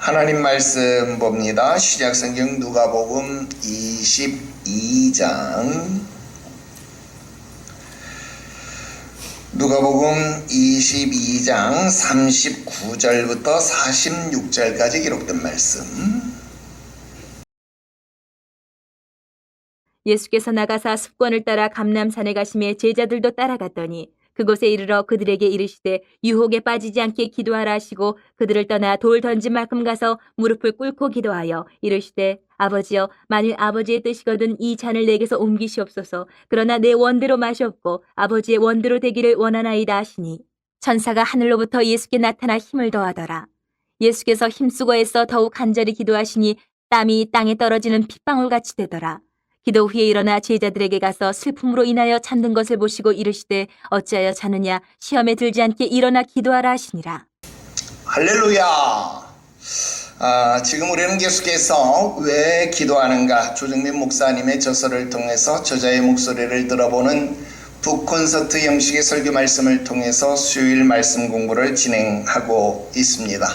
하나님 말씀 봅니다. 신약성경 누가복음 22장 누가복음 22장 39절부터 46절까지 기록된 말씀. 예수께서 나가사 습관을 따라 감람산에 가시매 제자들도 따라갔더니 그곳에 이르러 그들에게 이르시되 유혹에 빠지지 않게 기도하라 하시고 그들을 떠나 돌 던진 만큼 가서 무릎을 꿇고 기도하여 이르시되 아버지여, 만일 아버지의 뜻이거든 이 잔을 내게서 옮기시옵소서. 그러나 내 원대로 마시옵고 아버지의 원대로 되기를 원하나이다 하시니 천사가 하늘로부터 예수께 나타나 힘을 더하더라. 예수께서 힘쓰고 애써 더욱 간절히 기도하시니 땀이 땅에 떨어지는 핏방울같이 되더라. 기도 후에 일어나 제자들에게 가서 슬픔으로 인하여 잠든 것을 보시고 이르시되 어찌하여 자느냐, 시험에 들지 않게 일어나 기도하라 하시니라. 할렐루야. 지금 우리는 계속해서 왜 기도하는가, 조정민 목사님의 저서를 통해서 저자의 목소리를 들어보는 북콘서트 형식의 설교 말씀을 통해서 수요일 말씀 공부를 진행하고 있습니다.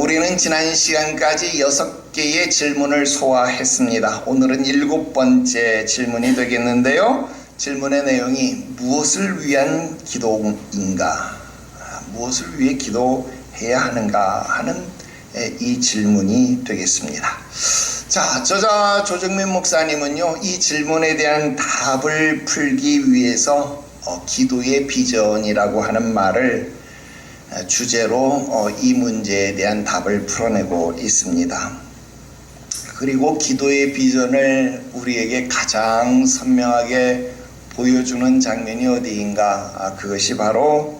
우리는 지난 시간까지 6개의 질문을 소화했습니다. 오늘은 7번째 질문이 되겠는데요. 질문의 내용이 무엇을 위한 기도인가, 무엇을 위해 기도해야 하는가 하는 이 질문이 되겠습니다. 자, 저자 조정민 목사님은요, 이 질문에 대한 답을 풀기 위해서 기도의 비전이라고 하는 말을 주제로 이 문제에 대한 답을 풀어내고 있습니다. 그리고 기도의 비전을 우리에게 가장 선명하게 보여주는 장면이 어디인가, 그것이 바로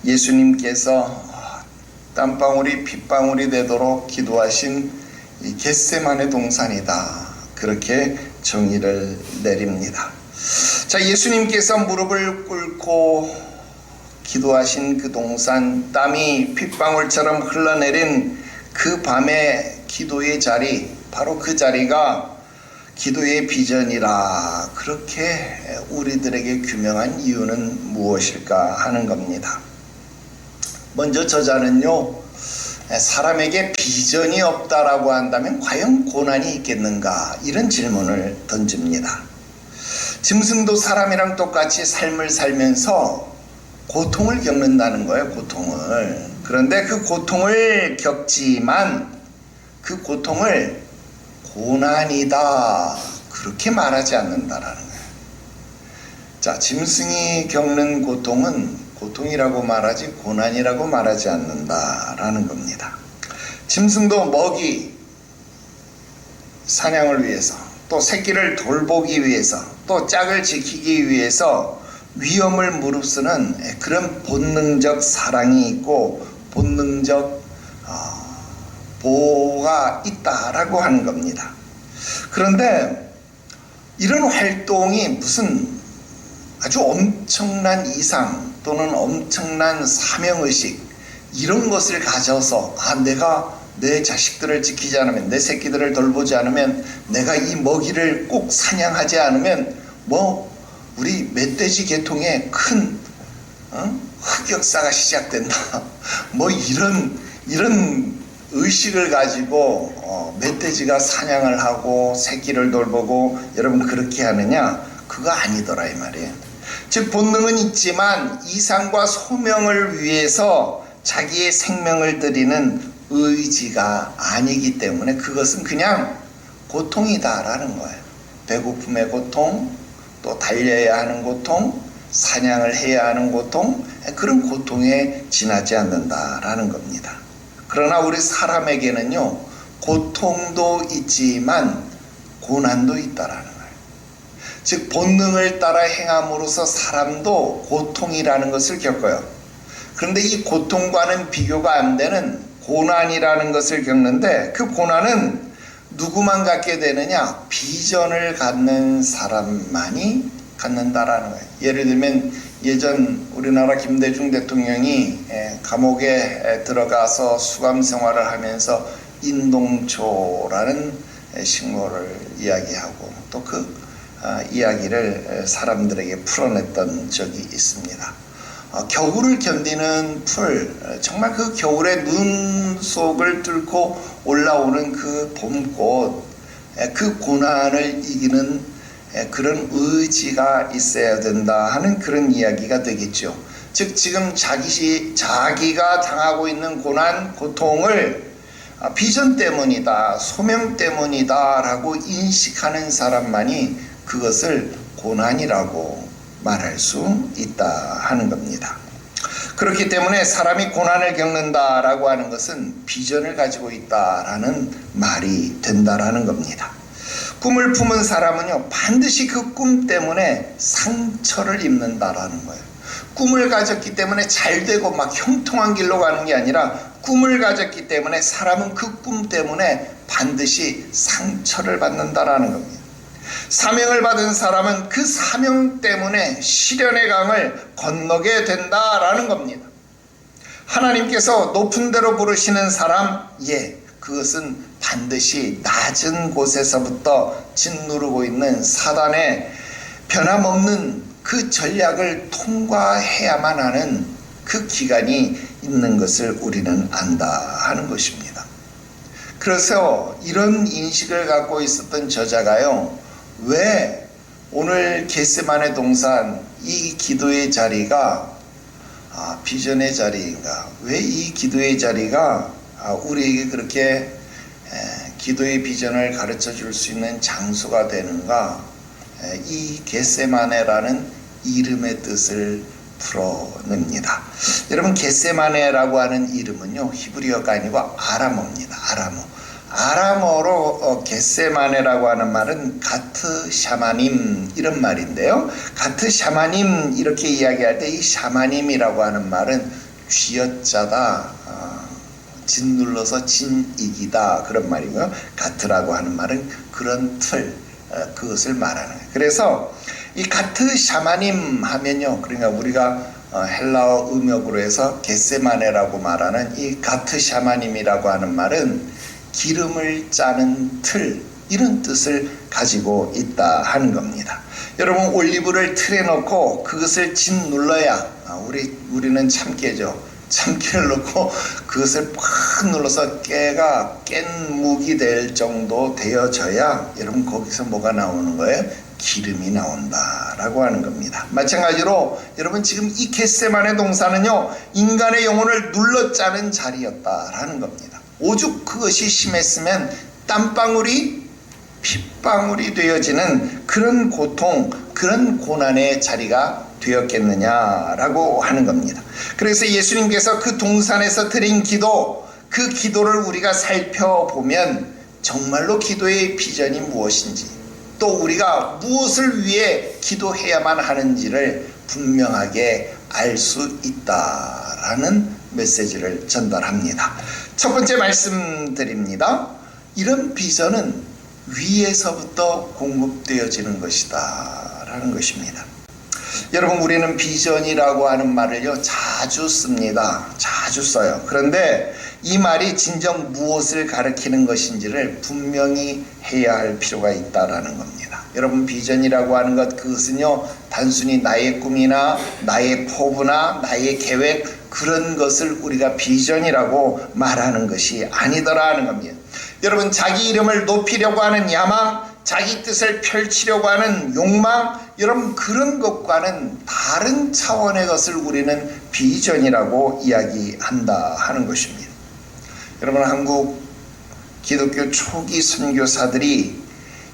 예수님께서 땀방울이 핏방울이 되도록 기도하신 이 겟세마네 동산이다, 그렇게 정의를 내립니다. 자, 예수님께서 무릎을 꿇고 기도하신 그 동산, 땀이 핏방울처럼 흘러내린 그 밤의 기도의 자리, 바로 그 자리가 기도의 비전이라 그렇게 우리들에게 규명한 이유는 무엇일까 하는 겁니다. 먼저 저자는요, 사람에게 비전이 없다라고 한다면 과연 고난이 있겠는가, 이런 질문을 던집니다. 짐승도 사람이랑 똑같이 삶을 살면서 고통을 겪는다는 거예요, 고통을. 그런데 그 고통을 겪지만 그 고통을 고난이다, 그렇게 말하지 않는다라는 거예요. 자, 짐승이 겪는 고통은 고통이라고 말하지 고난이라고 말하지 않는다라는 겁니다. 짐승도 먹이, 사냥을 위해서, 또 새끼를 돌보기 위해서, 또 짝을 지키기 위해서 위험을 무릅쓰는 그런 본능적 사랑이 있고 본능적 보호가 있다라고 하는 겁니다. 그런데 이런 활동이 무슨 아주 엄청난 이상 또는 엄청난 사명의식, 이런 것을 가져서 내가 내 자식들을 지키지 않으면, 내 새끼들을 돌보지 않으면, 내가 이 먹이를 꼭 사냥하지 않으면 우리 멧돼지 계통에 큰 흑역사가 시작된다, 이런 의식을 가지고 멧돼지가 사냥을 하고 새끼를 돌보고, 여러분 그렇게 하느냐? 그거 아니더라 이 말이에요. 즉, 본능은 있지만 이상과 소명을 위해서 자기의 생명을 드리는 의지가 아니기 때문에 그것은 그냥 고통이다라는 거예요. 배고픔의 고통, 또 달려야 하는 고통, 사냥을 해야 하는 고통, 그런 고통에 지나지 않는다라는 겁니다. 그러나 우리 사람에게는요, 고통도 있지만 고난도 있다라는 거예요. 즉, 본능을 따라 행함으로써 사람도 고통이라는 것을 겪어요. 그런데 이 고통과는 비교가 안 되는 고난이라는 것을 겪는데, 그 고난은 누구만 갖게 되느냐? 비전을 갖는 사람만이 갖는다라는 거예요. 예를 들면 예전 우리나라 김대중 대통령이 감옥에 들어가서 수감 생활을 하면서 인동초라는 식물을 이야기하고 또 그 이야기를 사람들에게 풀어냈던 적이 있습니다. 겨울을 견디는 풀, 정말 그 겨울의 눈 속을 뚫고 올라오는 그 봄꽃, 그 고난을 이기는 그런 의지가 있어야 된다 하는 그런 이야기가 되겠죠. 즉 지금 자기가 당하고 있는 고난, 고통을 비전 때문이다, 소명 때문이다 라고 인식하는 사람만이 그것을 고난이라고 말할 수 있다 하는 겁니다. 그렇기 때문에 사람이 고난을 겪는다라고 하는 것은 비전을 가지고 있다라는 말이 된다라는 겁니다. 꿈을 품은 사람은요, 반드시 그 꿈 때문에 상처를 입는다라는 거예요. 꿈을 가졌기 때문에 잘 되고 막 형통한 길로 가는 게 아니라 꿈을 가졌기 때문에 사람은 그 꿈 때문에 반드시 상처를 받는다라는 겁니다. 사명을 받은 사람은 그 사명 때문에 시련의 강을 건너게 된다라는 겁니다. 하나님께서 높은 데로 부르시는 사람, 그것은 반드시 낮은 곳에서부터 짓누르고 있는 사단의 변함없는 그 전략을 통과해야만 하는 그 기간이 있는 것을 우리는 안다 하는 것입니다. 그래서 이런 인식을 갖고 있었던 저자가요, 왜 오늘 겟세마네 동산 이 기도의 자리가 비전의 자리인가, 왜 이 기도의 자리가 우리에게 그렇게 기도의 비전을 가르쳐 줄 수 있는 장소가 되는가, 이 겟세마네라는 이름의 뜻을 풀어냅니다. 여러분, 겟세마네라고 하는 이름은요, 히브리어가 아니고 아람어입니다. 아람어로 겟세마네라고 하는 말은 가트 샤마님 이런 말인데요, 가트 샤마님 이렇게 이야기할 때 이 샤마님이라고 하는 말은 쥐어짜다, 짓눌러서 진이기다 그런 말이고요. 가트라고 하는 말은 그런 틀, 그것을 말하는 거예요. 그래서 이 가트 샤마님 하면요, 그러니까 우리가 헬라어 음역으로 해서 겟세마네라고 말하는 이 가트 샤마님이라고 하는 말은 기름을 짜는 틀, 이런 뜻을 가지고 있다 하는 겁니다. 여러분, 올리브를 틀에 넣고 그것을 짓눌러야 우리는 참깨죠. 참깨를 넣고 그것을 팍 눌러서 깨가 깬 묵이 될 정도 되어져야 여러분 거기서 뭐가 나오는 거예요? 기름이 나온다라고 하는 겁니다. 마찬가지로 여러분 지금 이 겟세마네 동산은요, 인간의 영혼을 눌러 짜는 자리였다라는 겁니다. 오죽 그것이 심했으면 땀방울이 핏방울이 되어지는 그런 고통, 그런 고난의 자리가 되었겠느냐라고 하는 겁니다. 그래서 예수님께서 그 동산에서 드린 기도, 그 기도를 우리가 살펴보면 정말로 기도의 비전이 무엇인지, 또 우리가 무엇을 위해 기도해야만 하는지를 분명하게 알 수 있다라는 메시지를 전달합니다. 첫 번째 말씀드립니다. 이런 비전은 위에서부터 공급되어지는 것이다 라는 것입니다. 여러분, 우리는 비전이라고 하는 말을요, 자주 씁니다. 자주 써요. 그런데 이 말이 진정 무엇을 가리키는 것인지를 분명히 해야 할 필요가 있다라는 겁니다. 여러분, 비전이라고 하는 것, 그것은요, 단순히 나의 꿈이나 나의 포부나 나의 계획, 그런 것을 우리가 비전이라고 말하는 것이 아니더라는 겁니다. 여러분, 자기 이름을 높이려고 하는 야망, 자기 뜻을 펼치려고 하는 욕망, 여러분 그런 것과는 다른 차원의 것을 우리는 비전이라고 이야기한다 하는 것입니다. 여러분, 한국 기독교 초기 선교사들이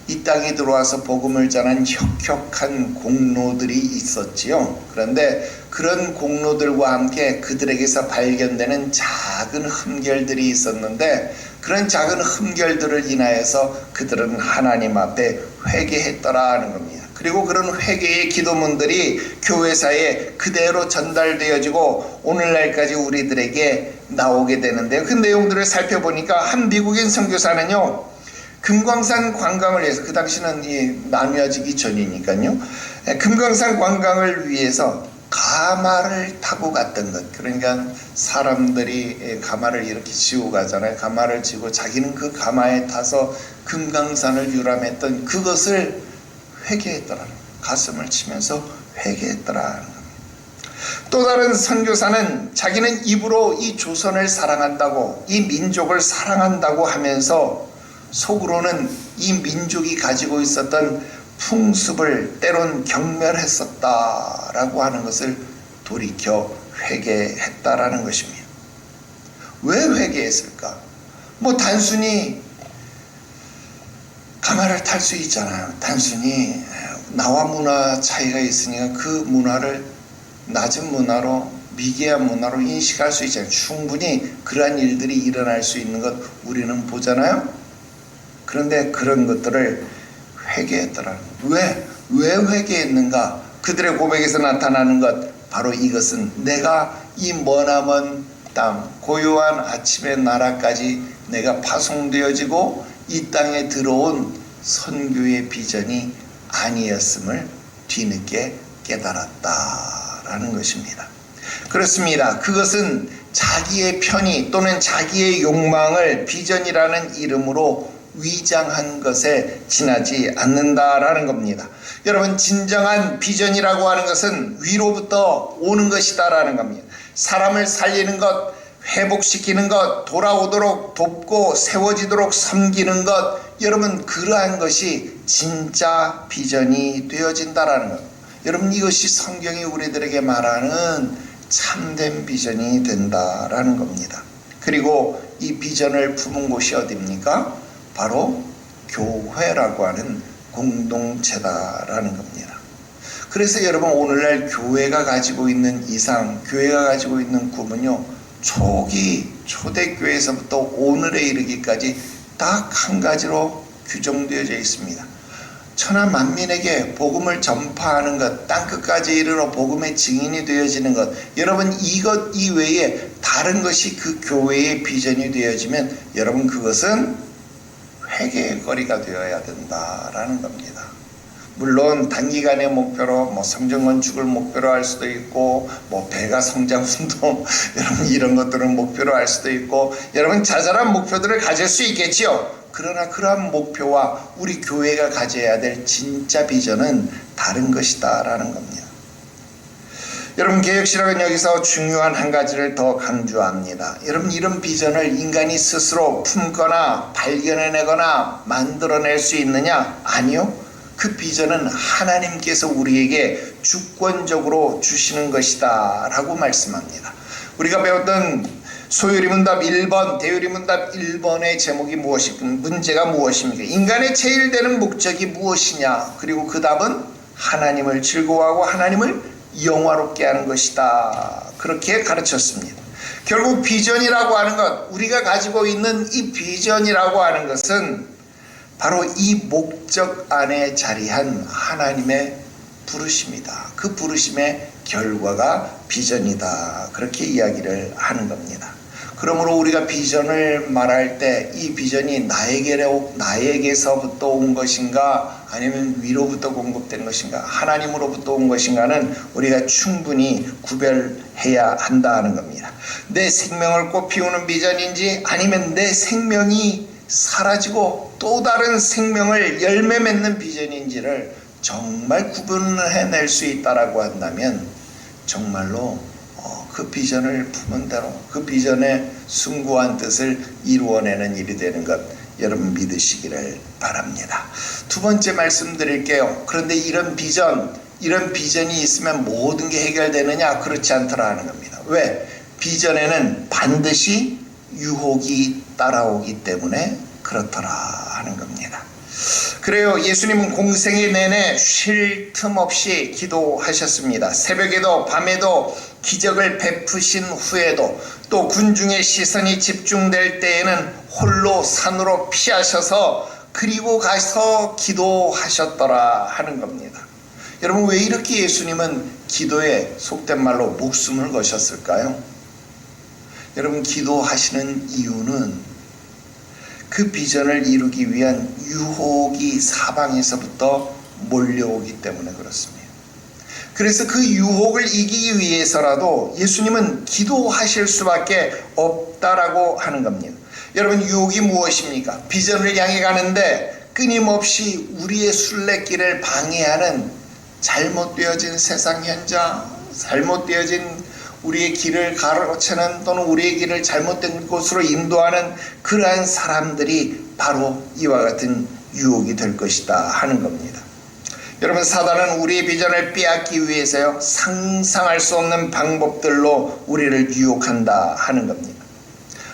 이 땅에 들어와서 복음을 전한 혁혁한 공로들이 있었지요. 그런데 그런 공로들과 함께 그들에게서 발견되는 작은 흠결들이 있었는데, 그런 작은 흠결들을 인하여서 그들은 하나님 앞에 회개했더라 하는 겁니다. 그리고 그런 회개의 기도문들이 교회사에 그대로 전달되어지고 오늘날까지 우리들에게 나오게 되는데요. 그 내용들을 살펴보니까 한 미국인 선교사는요, 금강산 관광을 위해서, 그 당시는 나뉘어지기 전이니까요, 금강산 관광을 위해서 가마를 타고 갔던 것. 그러니까 사람들이 가마를 이렇게 지고 가잖아요. 가마를 지고 자기는 그 가마에 타서 금강산을 유람했던 그것을 회개했더라는, 가슴을 치면서 회개했더라는 겁니다. 또 다른 선교사는 자기는 입으로 이 조선을 사랑한다고, 이 민족을 사랑한다고 하면서 속으로는 이 민족이 가지고 있었던 풍습을 때론 경멸했었다라고 하는 것을 돌이켜 회개했다라는 것입니다. 왜 회개했을까? 단순히 가마를 탈 수 있잖아요. 단순히 나와 문화 차이가 있으니까 그 문화를 낮은 문화로, 미개한 문화로 인식할 수 있잖아요. 충분히 그러한 일들이 일어날 수 있는 것 우리는 보잖아요. 그런데 그런 것들을 회개했더라. 왜 회개했는가? 그들의 고백에서 나타나는 것, 바로 이것은 내가 이 머나먼 땅, 고요한 아침의 나라까지 내가 파송되어지고 이 땅에 들어온 선교의 비전이 아니었음을 뒤늦게 깨달았다라는 것입니다. 그렇습니다. 그것은 자기의 편의 또는 자기의 욕망을 비전이라는 이름으로 위장한 것에 지나지 않는다라는 겁니다. 여러분, 진정한 비전이라고 하는 것은 위로부터 오는 것이다라는 겁니다. 사람을 살리는 것, 회복시키는 것, 돌아오도록 돕고 세워지도록 섬기는 것, 여러분, 그러한 것이 진짜 비전이 되어진다라는 것. 여러분, 이것이 성경이 우리들에게 말하는 참된 비전이 된다라는 겁니다. 그리고 이 비전을 품은 곳이 어디입니까? 바로 교회라고 하는 공동체다라는 겁니다. 그래서 여러분, 오늘날 교회가 가지고 있는 이상, 교회가 가지고 있는 꿈은요, 초대교회에서부터 오늘에 이르기까지 딱 한 가지로 규정되어져 있습니다. 천하 만민에게 복음을 전파하는 것, 땅끝까지 이르러 복음의 증인이 되어지는 것. 여러분, 이것 이외에 다른 것이 그 교회의 비전이 되어지면 여러분, 그것은 회개의 거리가 되어야 된다라는 겁니다. 물론 단기간의 목표로 성전 건축을 목표로 할 수도 있고 배가 성장 운동 여러분 이런 것들은 목표로 할 수도 있고 여러분 자잘한 목표들을 가질 수 있겠지요. 그러나 그러한 목표와 우리 교회가 가져야 될 진짜 비전은 다른 것이다 라는 겁니다. 여러분, 개혁신학은 여기서 중요한 한 가지를 더 강조합니다. 여러분, 이런 비전을 인간이 스스로 품거나 발견해내거나 만들어낼 수 있느냐? 아니요. 그 비전은 하나님께서 우리에게 주권적으로 주시는 것이다 라고 말씀합니다. 우리가 배웠던 소요리 문답 1번, 대요리 문답 1번의 제목이 문제가 무엇입니까? 인간의 제일 되는 목적이 무엇이냐? 그리고 그 답은 하나님을 즐거워하고 하나님을 영화롭게 하는 것이다. 그렇게 가르쳤습니다. 결국 비전이라고 하는 것, 우리가 가지고 있는 이 비전이라고 하는 것은 바로 이 목적 안에 자리한 하나님의 부르심이다. 그 부르심의 결과가 비전이다. 그렇게 이야기를 하는 겁니다. 그러므로 우리가 비전을 말할 때 이 비전이 나에게서부터 온 것인가 아니면 위로부터 공급된 것인가 하나님으로부터 온 것인가는 우리가 충분히 구별해야 한다는 겁니다. 내 생명을 꽃피우는 비전인지 아니면 내 생명이 사라지고 또 다른 생명을 열매 맺는 비전인지를 정말 구분해낼 수 있다라고 한다면 정말로 그 비전을 품은 대로 그 비전의 숭고한 뜻을 이루어내는 일이 되는 것 여러분 믿으시기를 바랍니다. 두 번째 말씀드릴게요. 그런데 이런 비전이 있으면 모든 게 해결되느냐? 그렇지 않더라는 겁니다. 왜? 비전에는 반드시 유혹이 따라오기 때문에 그렇더라 하는 겁니다. 그래요. 예수님은 공생애 내내 쉴 틈 없이 기도하셨습니다. 새벽에도 밤에도 기적을 베푸신 후에도 또 군중의 시선이 집중될 때에는 홀로 산으로 피하셔서 그리고 가서 기도하셨더라 하는 겁니다. 여러분, 왜 이렇게 예수님은 기도에 속된 말로 목숨을 거셨을까요? 여러분, 기도하시는 이유는 그 비전을 이루기 위한 유혹이 사방에서부터 몰려오기 때문에 그렇습니다. 그래서 그 유혹을 이기기 위해서라도 예수님은 기도하실 수밖에 없다라고 하는 겁니다. 여러분, 유혹이 무엇입니까? 비전을 향해 가는데 끊임없이 우리의 순례길을 방해하는 잘못되어진 세상 현장, 잘못되어진 우리의 길을 가로채는 또는 우리의 길을 잘못된 곳으로 인도하는 그러한 사람들이 바로 이와 같은 유혹이 될 것이다 하는 겁니다. 여러분, 사단은 우리의 비전을 빼앗기 위해서요, 상상할 수 없는 방법들로 우리를 유혹한다 하는 겁니다.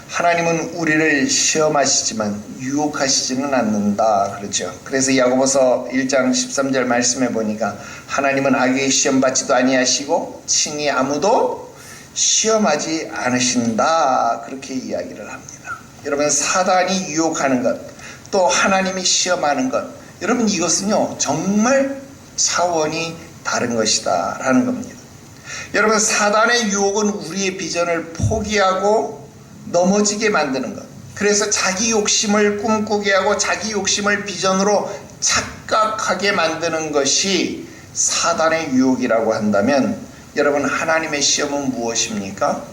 하나님은 우리를 시험하시지만 유혹하시지는 않는다 그렇죠. 그래서 야고보서 1장 13절 말씀해 보니까 하나님은 악에게 시험받지도 아니하시고 친히 아무도 시험하지 않으신다 그렇게 이야기를 합니다. 여러분, 사단이 유혹하는 것, 또 하나님이 시험하는 것, 여러분 이것은요 정말 차원이 다른 것이다 라는 겁니다. 여러분, 사단의 유혹은 우리의 비전을 포기하고 넘어지게 만드는 것, 그래서 자기 욕심을 꿈꾸게 하고 자기 욕심을 비전으로 착각하게 만드는 것이 사단의 유혹이라고 한다면, 여러분, 하나님의 시험은 무엇입니까?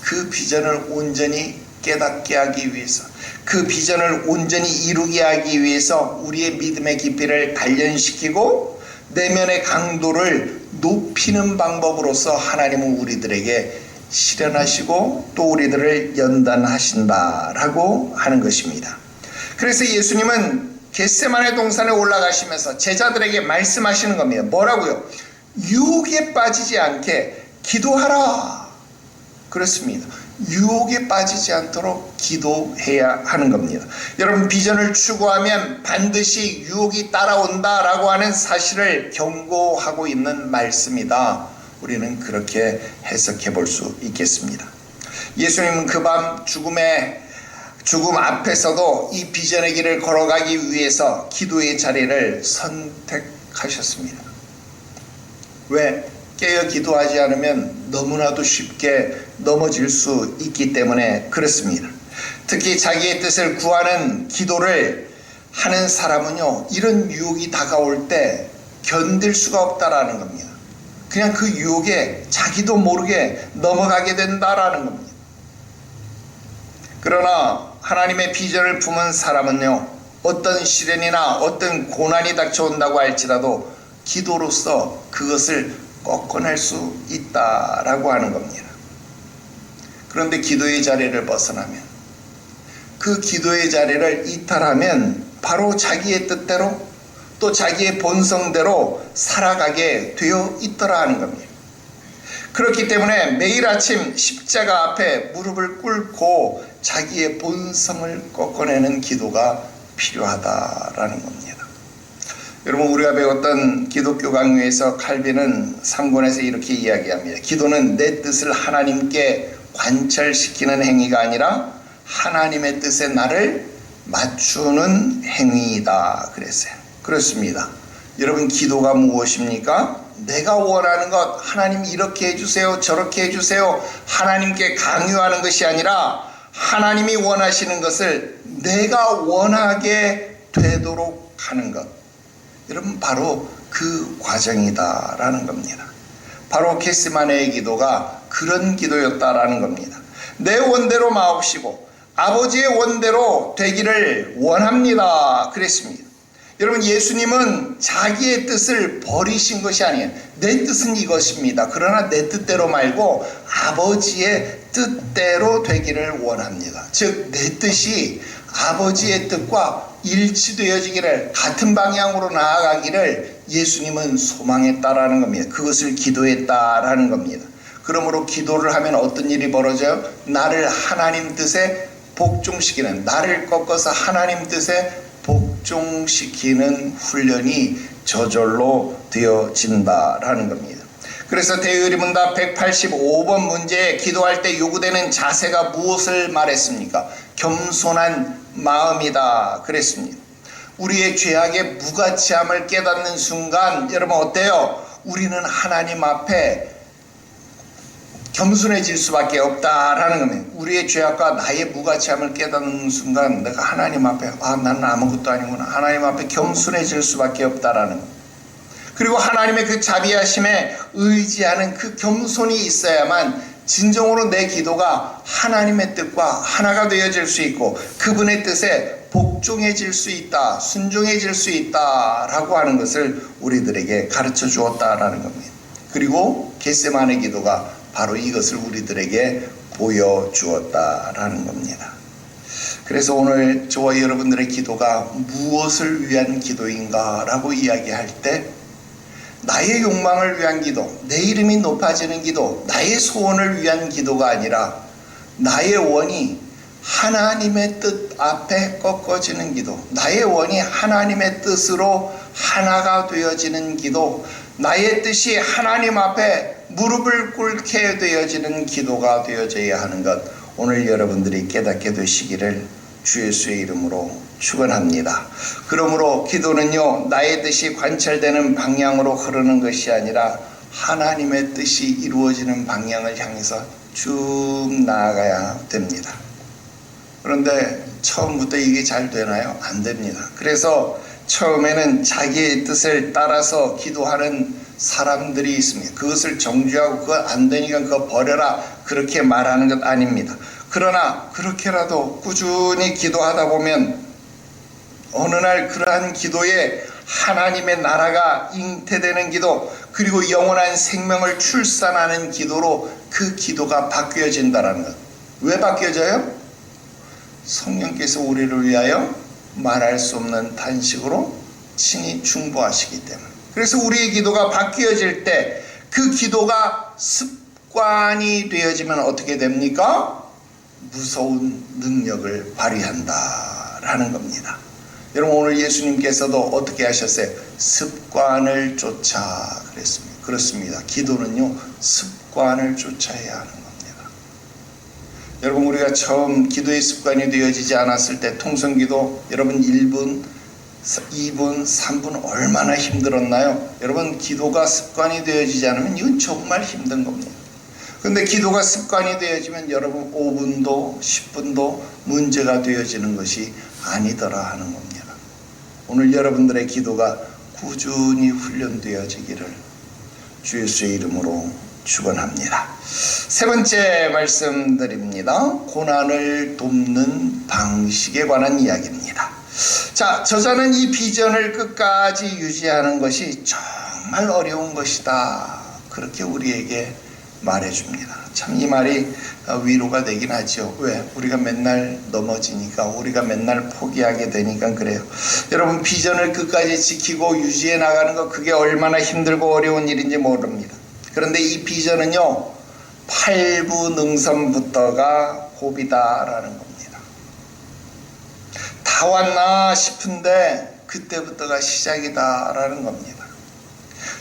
그 비전을 온전히 깨닫게 하기 위해서, 그 비전을 온전히 이루게 하기 위해서 우리의 믿음의 깊이를 단련시키고 내면의 강도를 높이는 방법으로서 하나님은 우리들에게 실현하시고 또 우리들을 연단하신다라고 하는 것입니다. 그래서 예수님은 겟세마네 동산에 올라가시면서 제자들에게 말씀하시는 겁니다. 뭐라고요? 유혹에 빠지지 않게 기도하라. 그렇습니다. 유혹에 빠지지 않도록 기도해야 하는 겁니다. 여러분, 비전을 추구하면 반드시 유혹이 따라온다라고 하는 사실을 경고하고 있는 말씀이다. 우리는 그렇게 해석해 볼 수 있겠습니다. 예수님은 그 밤 죽음 앞에서도 이 비전의 길을 걸어가기 위해서 기도의 자리를 선택하셨습니다. 왜? 깨어 기도하지 않으면 너무나도 쉽게 넘어질 수 있기 때문에 그렇습니다. 특히 자기의 뜻을 구하는 기도를 하는 사람은요, 이런 유혹이 다가올 때 견딜 수가 없다라는 겁니다. 그냥 그 유혹에 자기도 모르게 넘어가게 된다라는 겁니다. 그러나 하나님의 비전을 품은 사람은요, 어떤 시련이나 어떤 고난이 닥쳐온다고 할지라도 기도로서 그것을 꺾어낼 수 있다라고 하는 겁니다. 그런데 기도의 자리를 벗어나면, 그 기도의 자리를 이탈하면 바로 자기의 뜻대로 또 자기의 본성대로 살아가게 되어 있더라 하는 겁니다. 그렇기 때문에 매일 아침 십자가 앞에 무릎을 꿇고 자기의 본성을 꺾어내는 기도가 필요하다라는 겁니다. 여러분, 우리가 배웠던 기독교 강요에서 칼빈은 3권에서 이렇게 이야기합니다. 기도는 내 뜻을 하나님께 관철시키는 행위가 아니라 하나님의 뜻에 나를 맞추는 행위이다 그랬어요. 그렇습니다. 여러분, 기도가 무엇입니까? 내가 원하는 것, 하나님 이렇게 해주세요, 저렇게 해주세요, 하나님께 강요하는 것이 아니라 하나님이 원하시는 것을 내가 원하게 되도록 하는 것. 여러분, 바로 그 과정이다라는 겁니다. 바로 겟세마네의 기도가 그런 기도였다라는 겁니다. 내 원대로 마옵시고 아버지의 원대로 되기를 원합니다 그랬습니다. 여러분, 예수님은 자기의 뜻을 버리신 것이 아니에요. 내 뜻은 이것입니다. 그러나 내 뜻대로 말고 아버지의 뜻대로 되기를 원합니다. 즉, 내 뜻이 아버지의 뜻과 일치되어지기를, 같은 방향으로 나아가기를 예수님은 소망했다라는 겁니다. 그것을 기도했다라는 겁니다. 그러므로 기도를 하면 어떤 일이 벌어져요? 나를 하나님 뜻에 복종시키는, 나를 꺾어서 하나님 뜻에 복종시키는 훈련이 저절로 되어진다라는 겁니다. 그래서 대의문답 185번 문제에 기도할 때 요구되는 자세가 무엇을 말했습니까? 겸손한 마음이다 그랬습니다. 우리의 죄악의 무가치함을 깨닫는 순간, 여러분 어때요? 우리는 하나님 앞에 겸손해질 수밖에 없다라는 겁니다. 우리의 죄악과 나의 무가치함을 깨닫는 순간 내가 하나님 앞에 나는 아무것도 아니구나, 하나님 앞에 겸손해질 수밖에 없다라는 겁니다. 그리고 하나님의 그 자비하심에 의지하는 그 겸손이 있어야만 진정으로 내 기도가 하나님의 뜻과 하나가 되어질 수 있고 그분의 뜻에 복종해질 수 있다, 순종해질 수 있다라고 하는 것을 우리들에게 가르쳐 주었다라는 겁니다. 그리고 겟세마네 기도가 바로 이것을 우리들에게 보여주었다라는 겁니다. 그래서 오늘 저와 여러분들의 기도가 무엇을 위한 기도인가 라고 이야기할 때 나의 욕망을 위한 기도, 내 이름이 높아지는 기도, 나의 소원을 위한 기도가 아니라 나의 원이 하나님의 뜻 앞에 꺾어지는 기도, 나의 원이 하나님의 뜻으로 하나가 되어지는 기도, 나의 뜻이 하나님 앞에 무릎을 꿇게 되어지는 기도가 되어져야 하는 것, 오늘 여러분들이 깨닫게 되시기를 주 예수의 이름으로 축원합니다. 그러므로 기도는요, 나의 뜻이 관철되는 방향으로 흐르는 것이 아니라 하나님의 뜻이 이루어지는 방향을 향해서 쭉 나아가야 됩니다. 그런데 처음부터 이게 잘 되나요? 안 됩니다. 그래서 처음에는 자기의 뜻을 따라서 기도하는 사람들이 있습니다. 그것을 정죄하고 그거 안 되니까 그거 버려라 그렇게 말하는 것 아닙니다. 그러나 그렇게라도 꾸준히 기도하다 보면 어느 날 그러한 기도에 하나님의 나라가 잉태되는 기도, 그리고 영원한 생명을 출산하는 기도로 그 기도가 바뀌어진다는 것. 왜 바뀌어져요? 성령께서 우리를 위하여 말할 수 없는 탄식으로 친히 중보하시기 때문에. 그래서 우리의 기도가 바뀌어질 때 그 기도가 습관이 되어지면 어떻게 됩니까? 무서운 능력을 발휘한다라는 겁니다. 여러분, 오늘 예수님께서도 어떻게 하셨어요? 습관을 쫓아 그랬습니다. 그렇습니다. 기도는요, 습관을 쫓아야 하는 겁니다. 여러분, 우리가 처음 기도의 습관이 되어지지 않았을 때 통성기도 여러분 1분, 2분, 3분 얼마나 힘들었나요? 여러분, 기도가 습관이 되어지지 않으면 이건 정말 힘든 겁니다. 근데 기도가 습관이 되어지면 여러분 5분도 10분도 문제가 되어지는 것이 아니더라 하는 겁니다. 오늘 여러분들의 기도가 꾸준히 훈련되어지기를 주 예수의 이름으로 축원합니다. 세 번째 말씀드립니다. 고난을 돕는 방식에 관한 이야기입니다. 자, 저자는 이 비전을 끝까지 유지하는 것이 정말 어려운 것이다, 그렇게 우리에게 말해줍니다. 참 이 말이 위로가 되긴 하죠. 왜? 우리가 맨날 넘어지니까, 우리가 맨날 포기하게 되니까 그래요. 여러분, 비전을 끝까지 지키고 유지해 나가는 거, 그게 얼마나 힘들고 어려운 일인지 모릅니다. 그런데 이 비전은요, 8부 능선부터가 고비다라는 겁니다. 다 왔나 싶은데 그때부터가 시작이다라는 겁니다.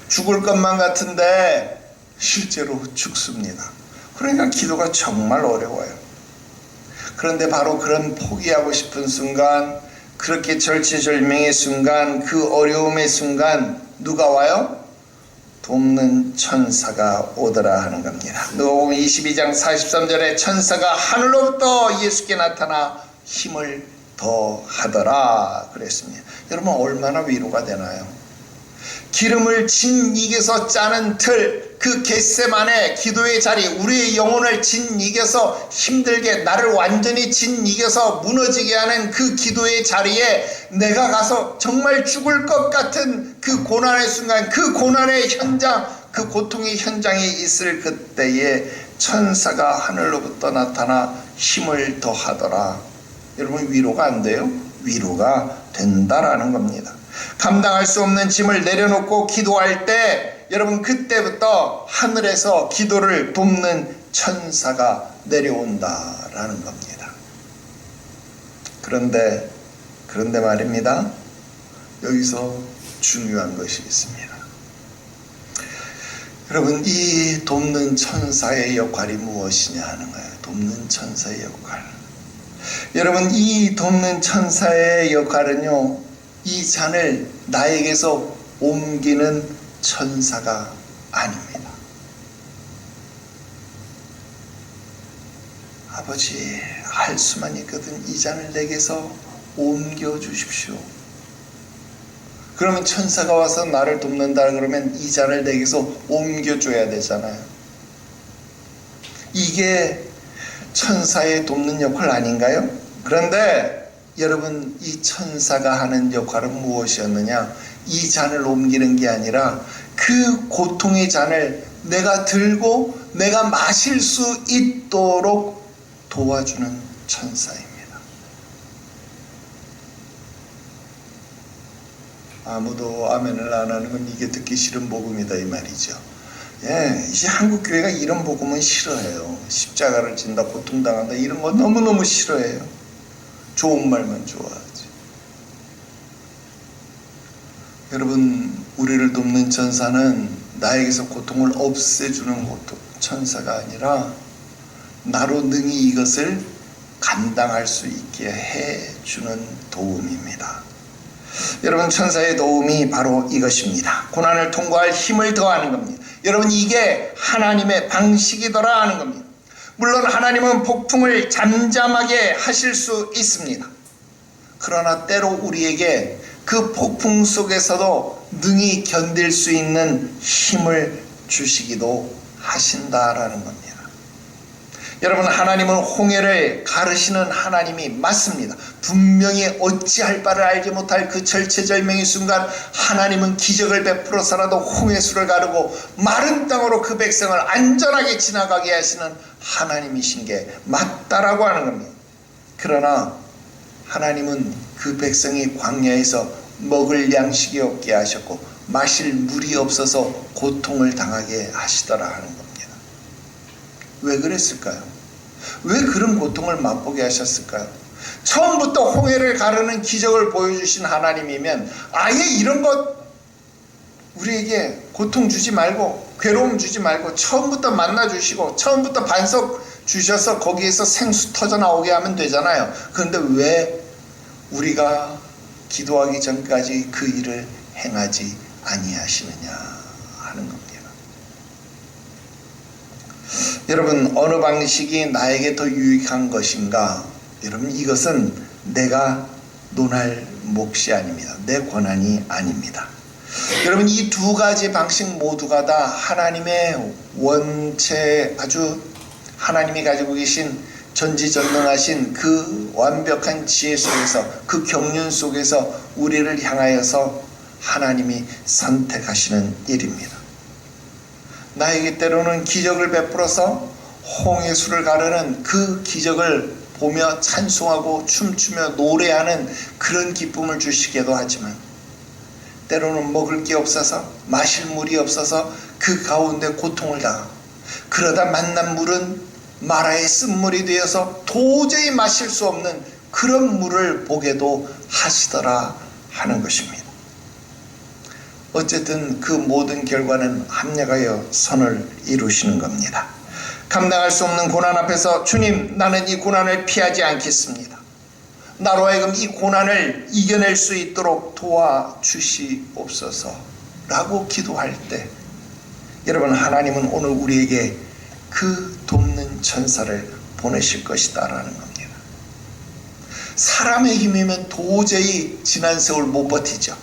죽을 것만 같은데 실제로 죽습니다. 그러니까 기도가 정말 어려워요. 그런데 바로 그런 포기하고 싶은 순간, 그렇게 절체절명의 순간, 그 어려움의 순간 누가 와요? 돕는 천사가 오더라 하는 겁니다. 누가복음 22장 43절에 천사가 하늘로부터 예수께 나타나 힘을 더하더라 그랬습니다. 여러분, 얼마나 위로가 되나요? 기름을 짓이겨서 짜는 틀, 그 겟세마네 기도의 자리, 우리의 영혼을 짓이겨서 힘들게, 나를 완전히 짓이겨서 무너지게 하는 그 기도의 자리에 내가 가서 정말 죽을 것 같은 그 고난의 순간, 그 고난의 현장, 그 고통의 현장에 있을 그때에 천사가 하늘로부터 나타나 힘을 더하더라. 여러분, 위로가 안 돼요? 위로가 된다라는 겁니다. 감당할 수 없는 짐을 내려놓고 기도할 때 여러분, 그때부터 하늘에서 기도를 돕는 천사가 내려온다라는 겁니다. 그런데 말입니다. 여기서 중요한 것이 있습니다. 여러분, 이 돕는 천사의 역할이 무엇이냐 하는 거예요. 돕는 천사의 역할. 여러분, 이 돕는 천사의 역할은요, 이 잔을 나에게서 옮기는 천사가 아닙니다. 아버지, 할 수만 있거든 이 잔을 내게서 옮겨 주십시오. 그러면 천사가 와서 나를 돕는다 그러면 이 잔을 내게서 옮겨 줘야 되잖아요. 이게 천사의 돕는 역할 아닌가요? 그런데 여러분, 이 천사가 하는 역할은 무엇이었느냐? 이 잔을 옮기는 게 아니라 그 고통의 잔을 내가 들고 내가 마실 수 있도록 도와주는 천사입니다. 아무도 아멘을 안 하는 건 이게 듣기 싫은 복음이다 이 말이죠. 예, 이제 한국 교회가 이런 복음은 싫어해요. 십자가를 진다, 고통당한다 이런 거 너무너무 싫어해요. 좋은 말만 좋아하지. 여러분, 우리를 돕는 천사는 나에게서 고통을 없애주는 천사가 아니라 나로 능히 이것을 감당할 수 있게 해주는 도움입니다. 여러분, 천사의 도움이 바로 이것입니다. 고난을 통과할 힘을 더하는 겁니다. 여러분, 이게 하나님의 방식이더라 하는 겁니다. 물론 하나님은 폭풍을 잠잠하게 하실 수 있습니다. 그러나 때로 우리에게 그 폭풍 속에서도 능히 견딜 수 있는 힘을 주시기도 하신다라는 겁니다. 여러분, 하나님은 홍해를 가르시는 하나님이 맞습니다. 분명히 어찌할 바를 알지 못할 그 절체절명의 순간 하나님은 기적을 베풀어서라도 홍해수를 가르고 마른 땅으로 그 백성을 안전하게 지나가게 하시는 하나님이신 게 맞다라고 하는 겁니다. 그러나 하나님은 그 백성이 광야에서 먹을 양식이 없게 하셨고 마실 물이 없어서 고통을 당하게 하시더라 하는 겁니다. 왜 그랬을까요? 왜 그런 고통을 맛보게 하셨을까요? 처음부터 홍해를 가르는 기적을 보여주신 하나님이면 아예 이런 것 우리에게 고통 주지 말고 괴로움 주지 말고 처음부터 만나주시고 처음부터 반석 주셔서 거기에서 생수 터져 나오게 하면 되잖아요. 그런데 왜 우리가 기도하기 전까지 그 일을 행하지 아니하시느냐 하는 겁니다. 여러분, 어느 방식이 나에게 더 유익한 것인가? 여러분, 이것은 내가 논할 몫이 아닙니다. 내 권한이 아닙니다. 여러분, 이 두 가지 방식 모두가 다 하나님의 원체, 아주 하나님이 가지고 계신 전지전능하신 그 완벽한 지혜 속에서, 그 경륜 속에서 우리를 향하여서 하나님이 선택하시는 일입니다. 나에게 때로는 기적을 베풀어서 홍해수를 가르는 그 기적을 보며 찬송하고 춤추며 노래하는 그런 기쁨을 주시기도 하지만 때로는 먹을 게 없어서 마실 물이 없어서 그 가운데 고통을 당하고 그러다 만난 물은 마라의 쓴물이 되어서 도저히 마실 수 없는 그런 물을 보게도 하시더라 하는 것입니다. 어쨌든 그 모든 결과는 합력하여 선을 이루시는 겁니다. 감당할 수 없는 고난 앞에서 주님, 나는 이 고난을 피하지 않겠습니다. 나로 하여금 이 고난을 이겨낼 수 있도록 도와주시옵소서 라고 기도할 때 여러분, 하나님은 오늘 우리에게 그 돕는 천사를 보내실 것이다 라는 겁니다. 사람의 힘이면 도저히 지난 세월 못 버티죠.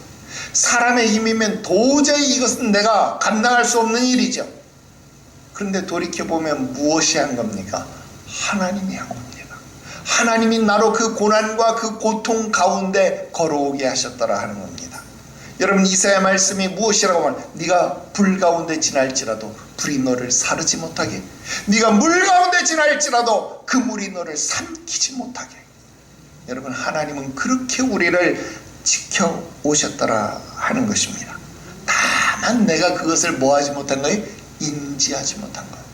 사람의 힘이면 도저히 이것은 내가 감당할 수 없는 일이죠. 그런데 돌이켜보면 무엇이 한 겁니까? 하나님이 한 겁니다. 하나님이 나로 그 고난과 그 고통 가운데 걸어오게 하셨더라 하는 겁니다. 여러분, 이사야 말씀이 무엇이라고 하면 네가 불 가운데 지날지라도 불이 너를 사르지 못하게, 네가 물 가운데 지날지라도 그 물이 너를 삼키지 못하게. 여러분, 하나님은 그렇게 우리를 지켜오셨더라 하는 것입니다. 다만 내가 그것을 뭐하지 못한 거예요? 인지하지 못한 거예요.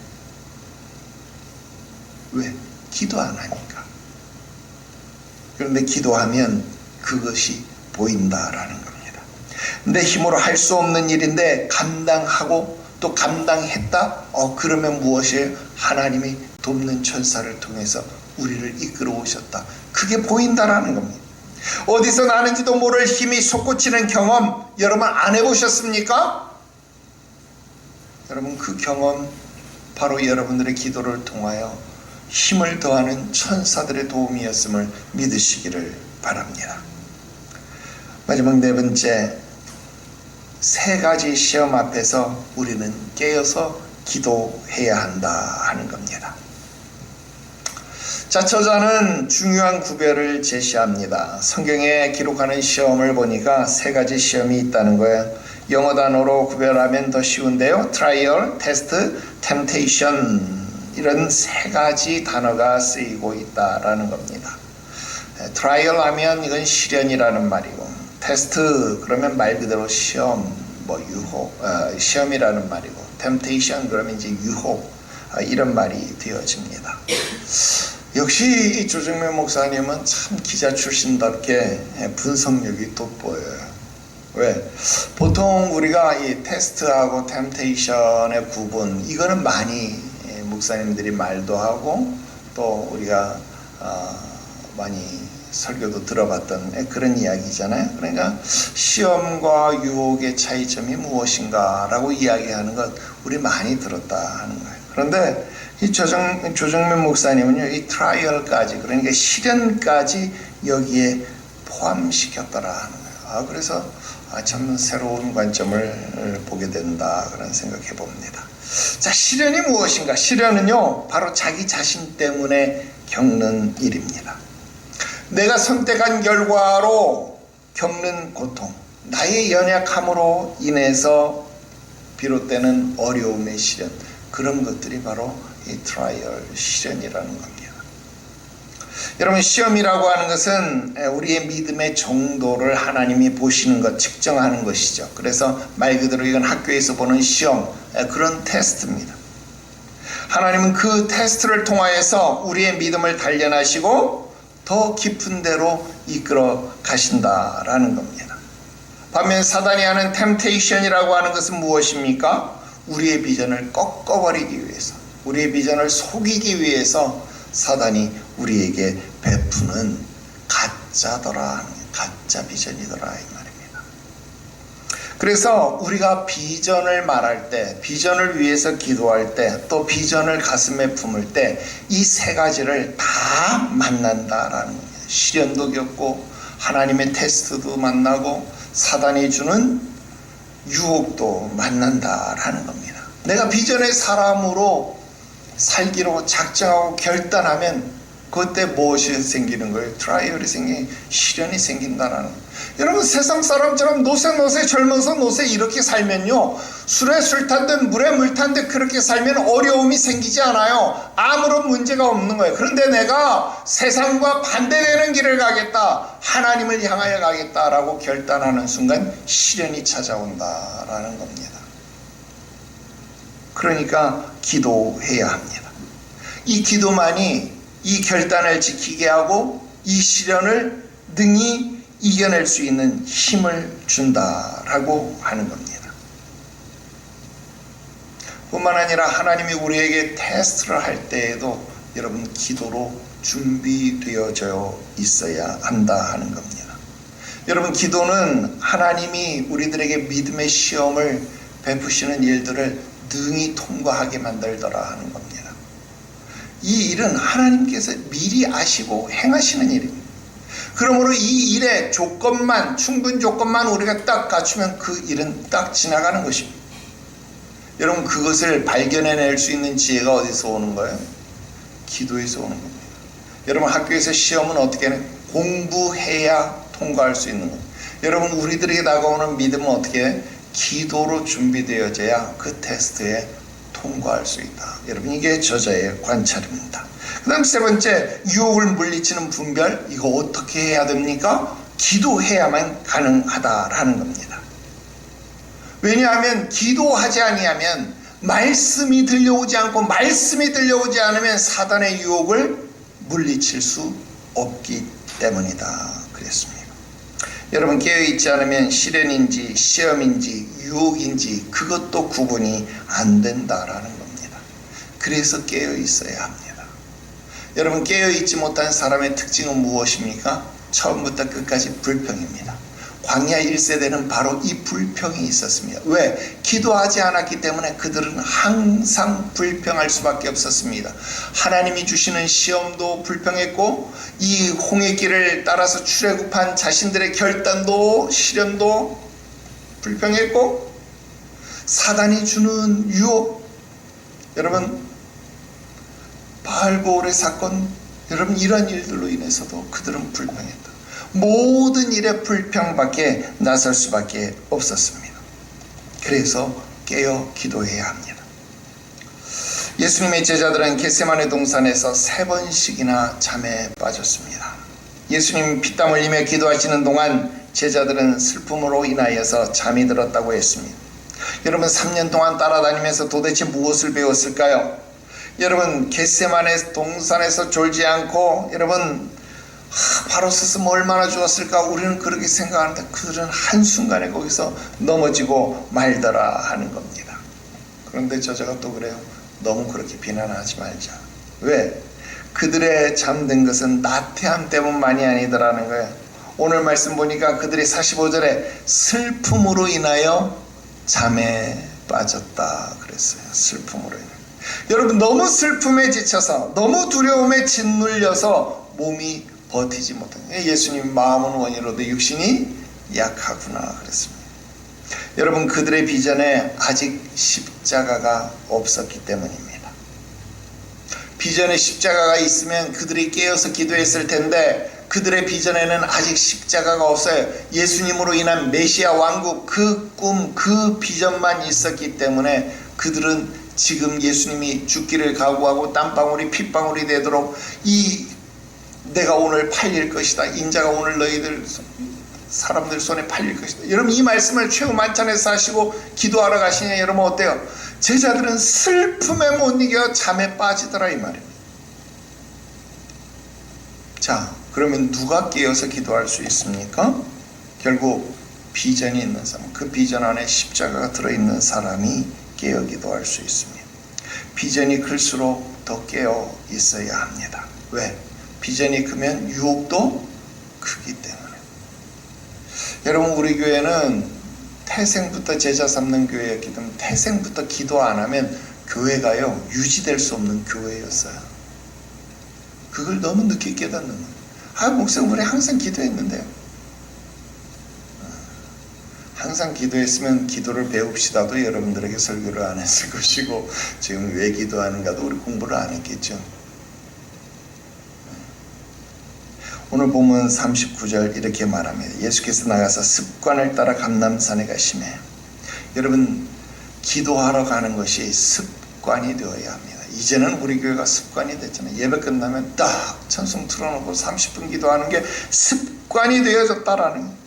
왜? 기도 안 하니까. 그런데 기도하면 그것이 보인다라는 겁니다. 내 힘으로 할 수 없는 일인데 감당하고 또 감당했다? 그러면 무엇이에요? 하나님이 돕는 천사를 통해서 우리를 이끌어 오셨다. 그게 보인다라는 겁니다. 어디서 나는지도 모를 힘이 솟구치는 경험 여러분 안 해보셨습니까? 여러분, 그 경험 바로 여러분들의 기도를 통하여 힘을 더하는 천사들의 도움이었음을 믿으시기를 바랍니다. 마지막 네 번째, 세 가지 시험 앞에서 우리는 깨어서 기도해야 한다 하는 겁니다. 자, 저자는 중요한 구별을 제시합니다. 성경에 기록하는 시험을 보니까 세 가지 시험이 있다는 거예요. 영어 단어로 구별하면 더 쉬운데요. 트라이얼, 테스트, 템테이션 이런 세 가지 단어가 쓰이고 있다라는 겁니다. 트라이얼 하면 이건 시련이라는 말이고, 테스트 그러면 말 그대로 시험, 유혹, 시험이라는 말이고, 템테이션 그러면 이제 유혹, 이런 말이 되어집니다. 역시 이 조정면 목사님은 참 기자 출신답게 분석력이 돋보여요. 왜? 보통 우리가 이 테스트하고 템테이션의 구분, 이거는 많이 목사님들이 말도 하고 또 우리가 많이 설교도 들어봤던 그런 이야기잖아요. 그러니까 시험과 유혹의 차이점이 무엇인가 라고 이야기하는 것 우리 많이 들었다 하는 거예요. 그런데 이 조정면 목사님은요, 이 트라이얼까지, 그러니까 시련까지 여기에 포함시켰더라 하는 거예요. 그래서 참 새로운 관점을 보게 된다 그런 생각해 봅니다. 자, 시련이 무엇인가? 시련은요, 바로 자기 자신 때문에 겪는 일입니다. 내가 선택한 결과로 겪는 고통, 나의 연약함으로 인해서 비롯되는 어려움의 시련, 그런 것들이 바로 이 트라이얼, 시련이라는 겁니다. 여러분, 시험이라고 하는 것은 우리의 믿음의 정도를 하나님이 보시는 것, 측정하는 것이죠. 그래서 말 그대로 이건 학교에서 보는 시험, 그런 테스트입니다. 하나님은 그 테스트를 통하여서 우리의 믿음을 단련하시고 더 깊은 데로 이끌어 가신다라는 겁니다. 반면 사단이 하는 템테이션이라고 하는 것은 무엇입니까? 우리의 비전을 꺾어버리기 위해서, 우리의 비전을 속이기 위해서 사단이 우리에게 베푸는 가짜더라, 가짜 비전이더라 이 말입니다. 그래서 우리가 비전을 말할 때, 비전을 위해서 기도할 때, 또 비전을 가슴에 품을 때 이 세 가지를 다 만난다라는 겁니다. 시련도 겪고 하나님의 테스트도 만나고 사단이 주는 유혹도 만난다라는 겁니다. 내가 비전의 사람으로 살기로 작정하고 결단하면 그때 무엇이 생기는 거예요? 트라이얼이 생기는, 시련이 생긴다는 거예요. 여러분, 세상 사람처럼 노세 젊어서 노세 이렇게 살면요, 술에 술 탄 듯 물에 물 탄 듯 그렇게 살면 어려움이 생기지 않아요. 아무런 문제가 없는 거예요. 그런데 내가 세상과 반대되는 길을 가겠다, 하나님을 향하여 가겠다라고 결단하는 순간 시련이 찾아온다라는 겁니다. 그러니까 기도해야 합니다. 이 기도만이 이 결단을 지키게 하고 이 시련을 능히 이겨낼 수 있는 힘을 준다라고 하는 겁니다. 뿐만 아니라 하나님이 우리에게 테스트를 할 때에도 여러분 기도로 준비되어져 있어야 한다 하는 겁니다. 여러분, 기도는 하나님이 우리들에게 믿음의 시험을 베푸시는 일들을 능히 통과하게 만들더라 하는 겁니다. 이 일은 하나님께서 미리 아시고 행하시는 일입니다. 그러므로 이 일의 조건만, 충분 조건만 우리가 딱 갖추면 그 일은 딱 지나가는 것입니다. 여러분, 그것을 발견해낼 수 있는 지혜가 어디서 오는 거예요? 기도에서 오는 겁니다. 여러분, 학교에서 시험은 어떻게 하냐? 공부해야 통과할 수 있는 겁니다. 여러분, 우리들에게 다가오는 믿음은 어떻게 해? 기도로 준비되어져야 그 테스트에 통과할 수 있다. 여러분, 이게 저자의 관찰입니다. 그 다음 세 번째, 유혹을 물리치는 분별, 이거 어떻게 해야 됩니까? 기도해야만 가능하다라는 겁니다. 왜냐하면 기도하지 아니하면, 말씀이 들려오지 않고 말씀이 들려오지 않으면 사단의 유혹을 물리칠 수 없기 때문이다 그랬습니다. 여러분, 깨어있지 않으면 시련인지 시험인지 유혹인지 그것도 구분이 안 된다라는 겁니다. 그래서 깨어있어야 합니다. 여러분, 깨어있지 못한 사람의 특징은 무엇입니까? 처음부터 끝까지 불평입니다. 광야 1세대는 바로 이 불평이 있었습니다. 왜? 기도하지 않았기 때문에 그들은 항상 불평할 수밖에 없었습니다. 하나님이 주시는 시험도 불평했고, 이 홍해길을 따라서 출애굽한 자신들의 결단도 시련도 불평했고, 사단이 주는 유혹, 여러분, 바알보올의 사건, 여러분, 이런 일들로 인해서도 그들은 불평했다. 모든 일에 불평밖에 나설 수밖에 없었습니다. 그래서 깨어 기도해야 합니다. 예수님의 제자들은 겟세마네 동산에서 3번씩이나 잠에 빠졌습니다. 예수님 피땀 흘리며 기도하시는 동안 제자들은 슬픔으로 인하여서 잠이 들었다고 했습니다. 여러분 3년 동안 따라다니면서 도대체 무엇을 배웠을까요? 여러분 겟세마네 동산에서 졸지 않고 여러분 바로 서서 얼마나 좋았을까 우리는 그렇게 생각하는데 그들은 한순간에 거기서 넘어지고 말더라 하는 겁니다. 그런데 저자가 또 그래요. 너무 그렇게 비난하지 말자. 왜? 그들의 잠든 것은 나태함 때문만이 아니더라는 거예요. 오늘 말씀 보니까 그들이 45절에 슬픔으로 인하여 잠에 빠졌다 그랬어요. 슬픔으로 인하여. 여러분 너무 슬픔에 지쳐서 너무 두려움에 짓눌려서 몸이 버티지 못한 예수님 마음은 원이로도 육신이 약하구나 그랬습니다. 여러분 그들의 비전에 아직 십자가가 없었기 때문입니다. 비전에 십자가가 있으면 그들이 깨어서 기도했을 텐데 그들의 비전에는 아직 십자가가 없어요. 예수님으로 인한 메시아 왕국 그 꿈, 그 비전만 있었기 때문에 그들은 지금 예수님이 죽기를 각오하고 땀방울이 핏방울이 되도록 내가 오늘 팔릴 것이다. 인자가 오늘 너희들 사람들 손에 팔릴 것이다. 여러분 이 말씀을 최후 만찬에서 하시고 기도하러 가시냐 여러분 어때요? 제자들은 슬픔에 못 이겨 잠에 빠지더라 이 말입니다. 자 그러면 누가 깨어서 기도할 수 있습니까? 결국 비전이 있는 사람, 그 비전 안에 십자가가 들어있는 사람이 깨어 기도할 수 있습니다. 비전이 클수록 더 깨어 있어야 합니다. 왜? 비전이 크면 유혹도 크기 때문에. 여러분 우리 교회는 태생부터 제자 삼는 교회였기 때문에 태생부터 기도 안 하면 교회가요 유지될 수 없는 교회였어요. 그걸 너무 늦게 깨닫는 거예요. 목사님 우리 항상 기도했는데요. 항상 기도했으면 기도를 배웁시다도 여러분들에게 설교를 안 했을 것이고 지금 왜 기도하는가도 우리 공부를 안 했겠죠. 오늘 보면 39절 이렇게 말합니다. 예수께서 나가서 습관을 따라 감람산에 가시매. 여러분 기도하러 가는 것이 습관이 되어야 합니다. 이제는 우리 교회가 습관이 됐잖아요. 예배 끝나면 딱 찬송 틀어놓고 30분 기도하는 게 습관이 되어졌다라는 거예요.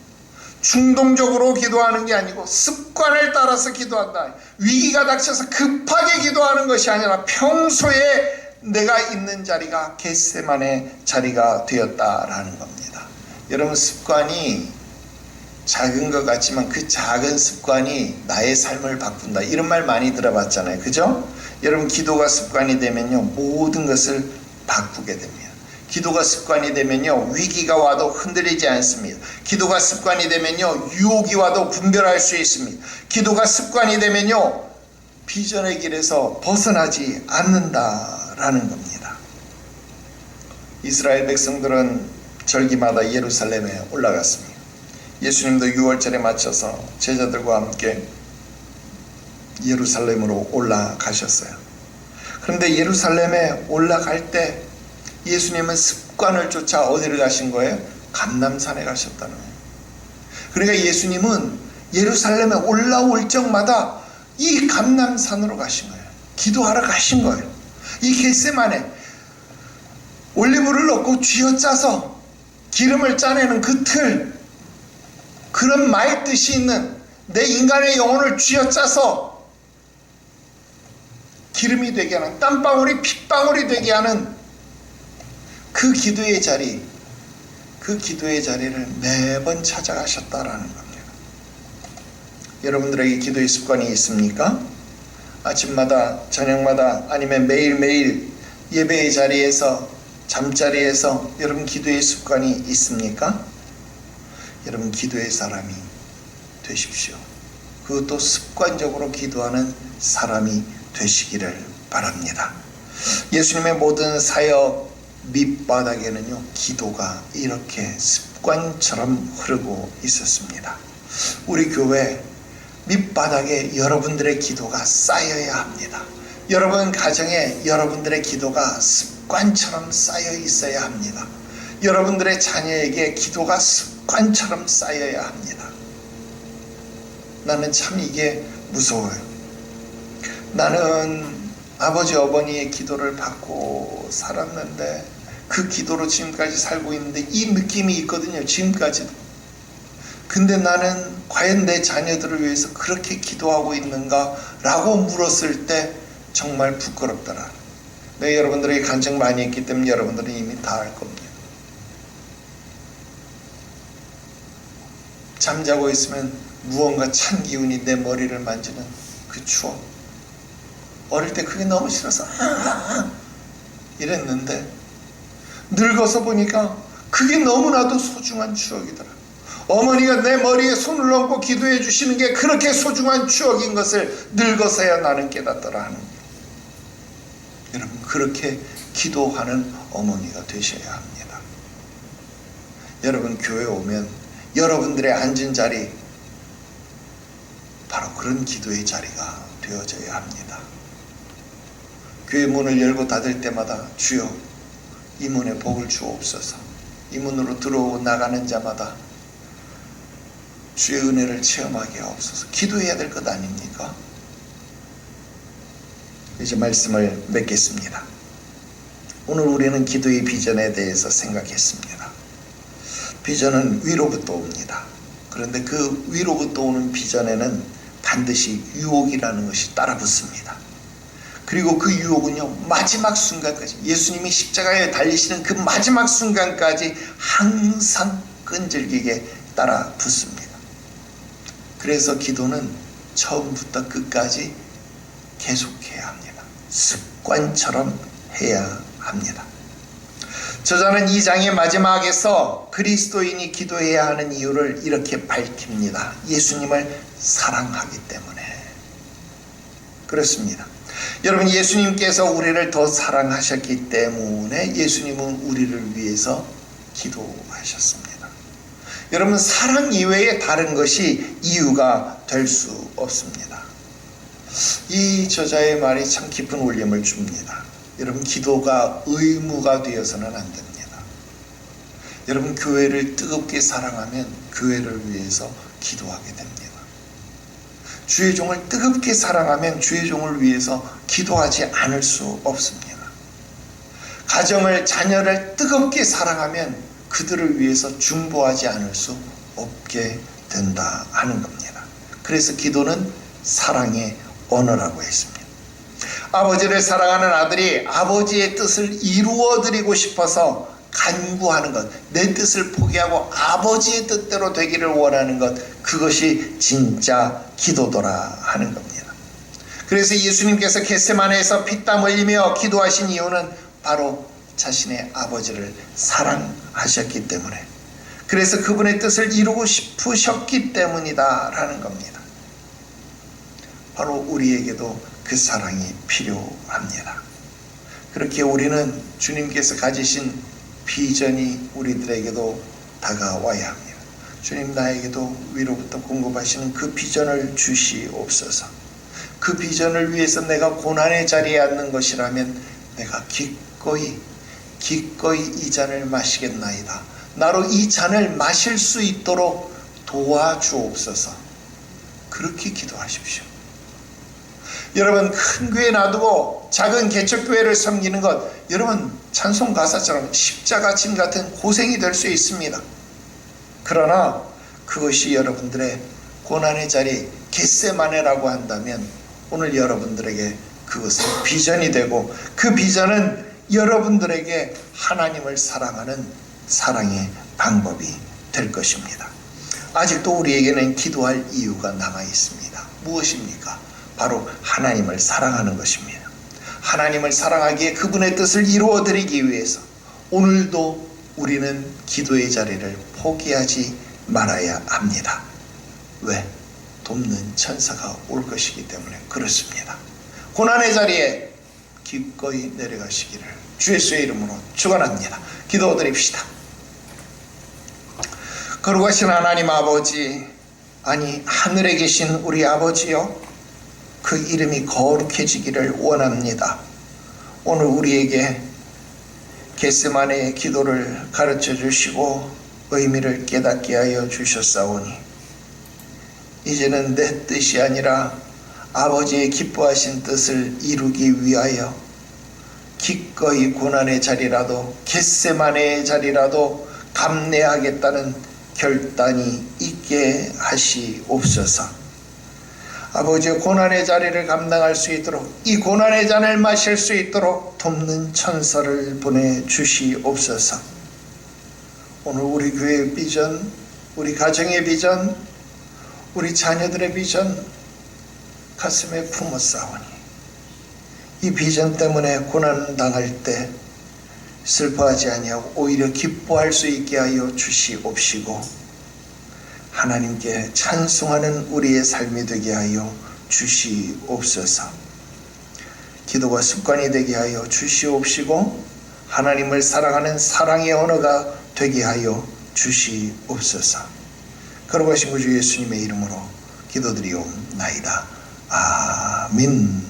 충동적으로 기도하는 게 아니고 습관을 따라서 기도한다. 위기가 닥쳐서 급하게 기도하는 것이 아니라 평소에 내가 있는 자리가 겟세마네 자리가 되었다라는 겁니다. 여러분 습관이 작은 것 같지만 그 작은 습관이 나의 삶을 바꾼다. 이런 말 많이 들어봤잖아요. 그죠? 여러분 기도가 습관이 되면요 모든 것을 바꾸게 됩니다. 기도가 습관이 되면요 위기가 와도 흔들리지 않습니다. 기도가 습관이 되면요 유혹이 와도 분별할 수 있습니다. 기도가 습관이 되면요 비전의 길에서 벗어나지 않는다라는 겁니다. 이스라엘 백성들은 절기마다 예루살렘에 올라갔습니다. 예수님도 6월절에 맞춰서 제자들과 함께 예루살렘으로 올라가셨어요. 그런데 예루살렘에 올라갈 때 예수님은 습관을 쫓아 어디를 가신 거예요? 감람산에 가셨다는 거예요. 그러니까 예수님은 예루살렘에 올라올 적마다 이 감람산으로 가신 거예요. 기도하러 가신 거예요. 이 겟세마네 올리브를 넣고 쥐어짜서 기름을 짜내는 그 틀, 그런 말뜻이 있는 내 인간의 영혼을 쥐어짜서 기름이 되게 하는, 땀방울이 핏방울이 되게 하는 그 기도의 자리, 그 기도의 자리를 매번 찾아가셨다라는 겁니다. 여러분들에게 기도의 습관이 있습니까? 아침마다, 저녁마다, 아니면 매일매일 예배의 자리에서, 잠자리에서 여러분 기도의 습관이 있습니까? 여러분 기도의 사람이 되십시오. 그것도 습관적으로 기도하는 사람이 되시기를 바랍니다. 예수님의 모든 사역 밑바닥에는요 기도가 이렇게 습관처럼 흐르고 있었습니다. 우리 교회 밑바닥에 여러분들의 기도가 쌓여야 합니다. 여러분 가정에 여러분들의 기도가 습관처럼 쌓여 있어야 합니다. 여러분들의 자녀에게 기도가 습관처럼 쌓여야 합니다. 나는 참 이게 무서워요. 나는 아버지 어머니의 기도를 받고 살았는데 그 기도로 지금까지 살고 있는데 이 느낌이 있거든요. 지금까지도. 근데 나는 과연 내 자녀들을 위해서 그렇게 기도하고 있는가? 라고 물었을 때 정말 부끄럽더라. 내가 여러분들에게 간증 많이 했기 때문에 여러분들은 이미 다 알 겁니다. 잠자고 있으면 무언가 찬 기운이 내 머리를 만지는 그 추억. 어릴 때 그게 너무 싫어서 이랬는데 늙어서 보니까 그게 너무나도 소중한 추억이더라. 어머니가 내 머리에 손을 얹고 기도해 주시는 게 그렇게 소중한 추억인 것을 늙어서야 나는 깨닫더라 하는 거예요. 여러분, 그렇게 기도하는 어머니가 되셔야 합니다. 여러분, 교회 오면 여러분들의 앉은 자리 바로 그런 기도의 자리가 되어져야 합니다. 교회 문을 열고 닫을 때마다 주여 이 문에 복을 주옵소서. 이 문으로 들어오고 나가는 자마다 주의 은혜를 체험하게 하옵소서. 기도해야 될 것 아닙니까? 이제 말씀을 맺겠습니다. 오늘 우리는 기도의 비전에 대해서 생각했습니다. 비전은 위로부터 옵니다. 그런데 그 위로부터 오는 비전에는 반드시 유혹이라는 것이 따라 붙습니다. 그리고 그 유혹은요, 마지막 순간까지, 예수님이 십자가에 달리시는 그 마지막 순간까지 항상 끈질기게 따라 붙습니다. 그래서 기도는 처음부터 끝까지 계속해야 합니다. 습관처럼 해야 합니다. 저자는 2장의 마지막에서 그리스도인이 기도해야 하는 이유를 이렇게 밝힙니다. 예수님을 사랑하기 때문에. 그렇습니다. 여러분, 예수님께서 우리를 더 사랑하셨기 때문에 예수님은 우리를 위해서 기도하셨습니다. 여러분, 사랑 이외에 다른 것이 이유가 될 수 없습니다. 이 저자의 말이 참 깊은 울림을 줍니다. 여러분, 기도가 의무가 되어서는 안 됩니다. 여러분, 교회를 뜨겁게 사랑하면 교회를 위해서 기도하게 됩니다. 주의 종을 뜨겁게 사랑하면 주의 종을 위해서 기도하지 않을 수 없습니다. 가정을, 자녀를 뜨겁게 사랑하면 그들을 위해서 중보하지 않을 수 없게 된다 하는 겁니다. 그래서 기도는 사랑의 언어라고 했습니다. 아버지를 사랑하는 아들이 아버지의 뜻을 이루어드리고 싶어서 간구하는 것, 내 뜻을 포기하고 아버지의 뜻대로 되기를 원하는 것, 그것이 진짜 기도더라 하는 겁니다. 그래서 예수님께서 겟세마네에서 피땀 흘리며 기도하신 이유는 바로 자신의 아버지를 사랑하셨기 때문에, 그래서 그분의 뜻을 이루고 싶으셨기 때문이다 라는 겁니다. 바로 우리에게도 그 사랑이 필요합니다. 그렇게 우리는 주님께서 가지신 비전이 우리들에게도 다가와야 합니다. 주님, 나에게도 위로부터 공급하시는 그 비전을 주시옵소서. 그 비전을 위해서 내가 고난의 자리에 앉는 것이라면 내가 기꺼이 이 잔을 마시겠나이다. 나로 이 잔을 마실 수 있도록 도와주옵소서. 그렇게 기도하십시오. 여러분, 큰 교회 놔두고 작은 개척교회를 섬기는 것, 여러분 찬송 가사처럼 십자가짐 같은 고생이 될 수 있습니다. 그러나 그것이 여러분들의 고난의 자리, 겟세마네라고 한다면 오늘 여러분들에게 그것은 비전이 되고, 그 비전은 여러분들에게 하나님을 사랑하는 사랑의 방법이 될 것입니다. 아직도 우리에게는 기도할 이유가 남아 있습니다. 무엇입니까? 바로 하나님을 사랑하는 것입니다. 하나님을 사랑하기에 그분의 뜻을 이루어드리기 위해서 오늘도 우리는 기도의 자리를 포기하지 말아야 합니다. 왜? 돕는 천사가 올 것이기 때문에 그렇습니다. 고난의 자리에 기꺼이 내려가시기를 주 예수의 이름으로 축원합니다. 기도드립시다. 거룩하신 하나님 아버지, 아니 하늘에 계신 우리 아버지요, 그 이름이 거룩해지기를 원합니다. 오늘 우리에게 겟세마네의 기도를 가르쳐 주시고 의미를 깨닫게 하여 주셨사오니 이제는 내 뜻이 아니라 아버지의 기뻐하신 뜻을 이루기 위하여 기꺼이 고난의 자리라도 겟세마네의 자리라도 감내하겠다는 결단이 있게 하시옵소서. 아버지의 고난의 자리를 감당할 수 있도록, 이 고난의 잔을 마실 수 있도록 돕는 천사를 보내주시옵소서. 오늘 우리 교회의 비전, 우리 가정의 비전, 우리 자녀들의 비전 가슴에 품었사오니 이 비전 때문에 고난 당할 때 슬퍼하지 아니하고 오히려 기뻐할 수 있게 하여 주시옵시고, 하나님께 찬송하는 우리의 삶이 되게 하여 주시옵소서. 기도가 습관이 되게 하여 주시옵시고, 하나님을 사랑하는 사랑의 언어가 되게 하여 주시옵소서. 거룩하신 구주 예수님의 이름으로 기도드리옵나이다. 아멘.